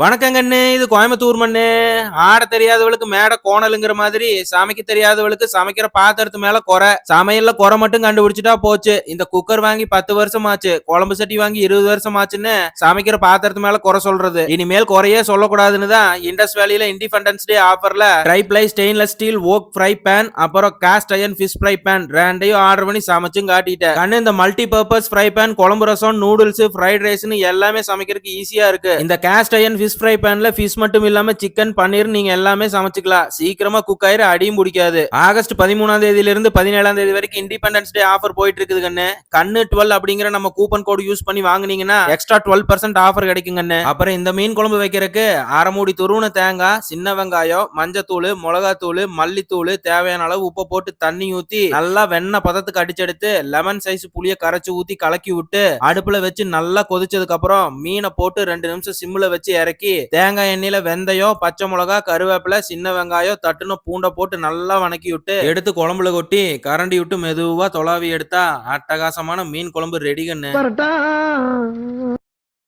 வணக்கங்கண்ணு. இது கோயம்புத்தூர் மண்ணு. ஆட தெரியாதவளுக்கு மேடை கோணலுங்கிற மாதிரி சமைக்க தெரியாதவளுக்கு சமைக்கிற பாத்திரத்து மேல குறை. சமையல்ல குறை மட்டும் கண்டுபிடிச்சிட்டா போச்சு. இந்த குக்கர் வாங்கி 10 வருஷம் ஆச்சு, குழம்பு சட்டி வாங்கி 20 வருஷம் ஆச்சுன்னு சமைக்கிற பாத்திரத்து மேல குறை சொல்றது. இனிமேல் குறையே சொல்லக்கூடாதுன்னு தான் இண்டஸ் வேலியில இண்டிபெண்டன்ஸ் டே ஆஃபர்ல triply stainless steel wok fry pan அப்புறம் cast iron fish fry pan ரெண்டையும் ஆர்டர் பண்ணி சமைச்சும் காட்டிட்டேன். கண்ணு இந்த மல்டி பர்பஸ் ஃப்ரை பேன் குழம்பு ரசம் நூடுல்ஸ் ஃப்ரைட் ரைஸ்னு எல்லாமே சமைக்கிறதுக்கு ஈஸியா இருக்கு. இந்த காஸ்ட் அயர்ன் ஃபிஷ் ஃப்ரை பேன்ல ஃபிஷ் மட்டும் இல்லாம சிக்கன் பன்னீர் நீங்க எல்லாமே சமைச்சுக்கலாம். சீக்கிரமா குக் ஆயிரு, அடியும் பிடிக்காது. ஆகஸ்ட் 13ஆம் தேதியில இருந்து 17ஆம் தேதி வரைக்கும் இண்டிபெண்டன்ஸ் டே ஆஃபர் போயிட்டு இருக்குது கண்ணு. கண்ணு 12 அப்படிங்கிற நம்ம கூப்பன் கோட் யூஸ் பண்ணி வாங்குனீங்கன்னா எக்ஸ்ட்ரா 12% ஆஃபர் கிடைக்குங்கண்ணு. அப்புறம் இந்த மீன் குழம்பு வைக்கிறதுக்கு அரை மூடி துருவன தேங்காய், சின்ன வெங்காயம், மஞ்சத்தூள், மிளகாத்தூள், மல்லித்தூள், தேவையான அளவு உப்பு போட்டு தண்ணி ஊத்தி நல்லா வெண்ணெய் பதத்துக்கு அடிச்செடுத்து லெமன் சைஸ் புளிய கரைச்சு ஊத்தி கலக்கி விட்டு அடுப்புல வச்சு நல்லா கொதிச்சதுக்கு அப்புறம் மீனை போட்டு 2 நிமிஷம் சிம்ல வச்சு இறக்கி தேங்காய் எண்ணெயில வெந்தயம், பச்சை மிளகா, கருவேப்பிலை, சின்ன வெங்காயம், தட்டுன பூண்டை போட்டு நல்லா வணக்கி விட்டு எடுத்து குழம்புல கொட்டி கரண்டி விட்டு மெதுவா தொலாவி எடுத்தா அட்டகாசமான மீன் குழம்பு ரெடிகன்னு.